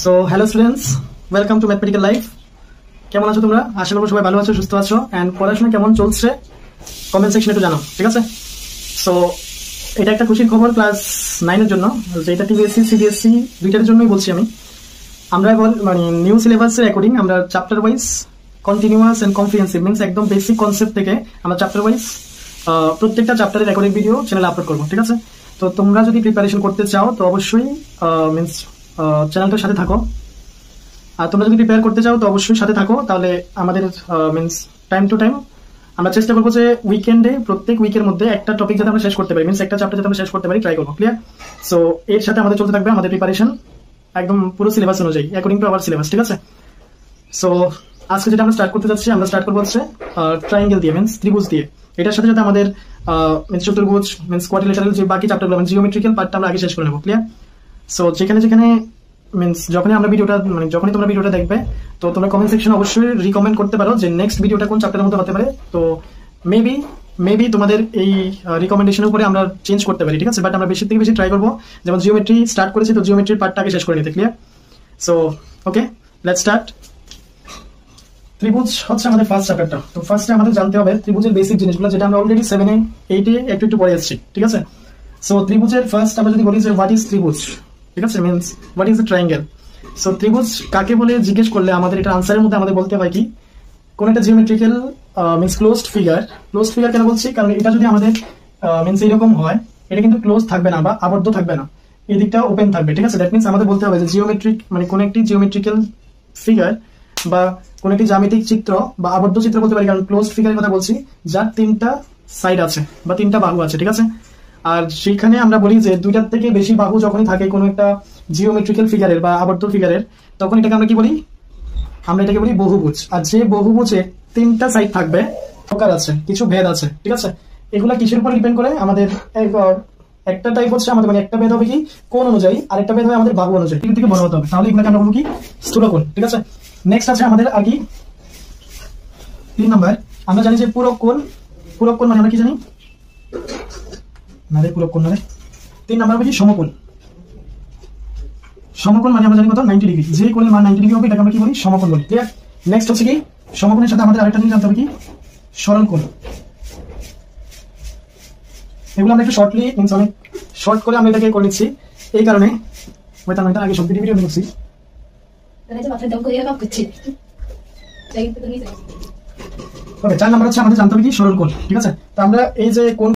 So hello students, welcome to mathematical life. কেমন আছো তোমরা? আশা করবো সবাই ভালো আছো, সুস্থ আছো, অ্যান্ড পড়াশোনা কেমন চলছে কমেন্ট সেকশনে একটু জানাও, ঠিক আছে? সো এটা একটা খুশির খবর ক্লাস 9-এর জন্য, যেটা টিবিএসসি সিবিএসসি দুইটার জন্যই বলছি আমি। আমরা এখন মানে নিউ সিলেবাসের অ্যাকর্ডিং আমরা chapter wise continuous and comprehensive means একদম বেসিক কনসেপ্ট থেকে আমরা চ্যাপ্টার ওয়াইজ প্রত্যেকটা চ্যাপ্টারের রেকর্ডিং ভিডিও চ্যানেলে আপলোড করবো, ঠিক আছে? তো তোমরা যদি প্রিপারেশন করতে চাও তো অবশ্যই মিনস চ্যানেলটার সাথে থাকো। আর তোমরা যদি প্রিপেয়ার করতে চাও তো অবশ্যই সাথে থাকো। তাহলে আমাদের মিনস টাইম টু টাইম আমরা চেষ্টা করবো যে উইকেন্ডে প্রত্যেক উইকের মধ্যে একটা টপিক যাতে আমরা শেষ করতে পারি, মিনস একটা চ্যাপ্টার যাতে আমরা শেষ করতে পারি, ট্রাই করবো। ক্লিয়ার? সো এর সাথে আমাদের চলতে থাকবে আমাদের প্রিপারেশন একদম পুরো সিলেবাস অনুযায়ী, অ্যাকর্ডিং টু আওয়ার সিলেবাস, ঠিক আছে? সো আজকে যেটা আমরা স্টার্ট করতে যাচ্ছি, আমরা স্টার্ট করবো হচ্ছে ট্রায়াঙ্গেল দিয়ে, মিনস ত্রিভুজ দিয়ে। এটার সাথে সাথে আমাদের মিনস চতুর্ভুজ, মিনস কোয়াড্রিলেটারাল যে বাকি চ্যাপ্টারগুলো মানে জিওমেট্রিক্যাল পার্টটা আমরা আগে শেষ করে নেবো। ক্লিয়ার? সো যেখানে যেখানে মিনস যখনই আমরা ভিডিওটা মানে যখনই তোমরা ভিডিওটা দেখবে তো তোমরা কমেন্ট সেকশনে অবশ্যই রিকমেন্ড করতে পারো যে নেক্সট ভিডিওটা কোন চ্যাপ্টারের মধ্যে হতে পারে। তো মেবি তোমাদের এই রিকমেন্ডেশনের উপরে আমরা চেঞ্জ করতে পারি, ঠিক আছে? বাট আমরা বেশি থেকে বেশি ট্রাই করবো, যেমন জিওমেট্রি স্টার্ট করেছি তো জিওমেট্রির পার্টটাকে শেষ করে নিতে। Clear? So okay, let's start. ত্রিভুজ হচ্ছে আমাদের ফার্স্ট চ্যাপ্টারটা। তো ফার্স্টে আমাদের জানতে হবে ত্রিভুজের বেসিক জিনিসগুলো, যেটা আমরা অলরেডি 7-এ 8-এ একটু পড়ে এসেছি, ঠিক আছে? সো ত্রিভুজের ফার্স্ট আমরা যদি বলি যে হোয়াট ইজ ত্রিভুজ, ঠিক আছে, means what is the triangle. So ত্রিভুজ কাকে বলে জিজ্ঞেস করলে আমাদের এটা আনসারের মধ্যে আমাদের বলতে হয় কি কোন একটা জিওমেট্রিক্যাল মিনস ক্লোজড ফিগার কেন বলছি, কারণ এটা যদি আমাদের মিনস এইরকম হয়, এটা কিন্তু ক্লোজ থাকবে না বা আবদ্ধ থাকবে না, এই দিকটা ওপেন থাকবে, ঠিক আছে? দ্যাট মিনস আমাদের বলতে হবে যে জিওমেট্রিক মানে কোন একটি জিওমেট্রিক্যাল ফিগার বা কোন একটি জ্যামিতিক চিত্র বা আবদ্ধ চিত্র বলতে পারি, কারণ ক্লোজড ফিগারের কথা বলছি, যার 3টা সাইড আছে বা 3টা বাহু আছে, ঠিক আছে? আর সেখানে আমরা বলি যে 2টার থেকে বেশি বাহু যখনই থাকে কোনো একটা জিওমেট্রিক্যাল ফিগারের বা আবদ্ধ ফিগারের, তখন এটাকে আমরা কি বলি? আমরা এটাকে বলি বহুভুজ। আর যে বহুভুজে 3টা সাইড থাকবে, প্রকার আছে, কিছু ভেদ আছে, ঠিক আছে? এগুলা কিসের উপর ডিপেন্ড করে? আমাদের একটা টাইপ হচ্ছে আমাদের মানে একটা ভেদ হবে কি কোণ অনুযায়ী, আর একটা ভেদ হবে আমাদের বাহু অনুযায়ী, ঠিক থেকে বড় হতে হবে, তাহলে এগুলোকে আমরা বলবো কি স্থূলকোণ, ঠিক আছে? নেক্সট আছে আমাদের আর কি 3 নাম্বার, আমরা জানি যে পূরক কোণ মানে আমরা কি জানি না রে, পূরক কোণ মানে 3 নাম্বার হবে কি সমকোণ মানে আমরা জানি কত 90 ডিগ্রি, যে কোণের মান 90 ডিগ্রি হবে এটাকে আমরা কি বলি? সমকোণ বলি। ক্লিয়ার? নেক্সট হচ্ছে কি সমকোণের সাথে আমাদের আরেকটা জিনিস জানতে হবে কি সরল কোণ। এগুলো আমরা একটু শর্টলি মিনস অনেক শর্ট করে আমরা এটাকে করে নিচ্ছি, এই কারণে ওইটা আগে সব ভিডিও নিচ্ছি। ওকে, 4 নাম্বার হচ্ছে আমাদের জানতে হবে কি সরল কোণ, ঠিক আছে? তো আমরা এই যে কোণ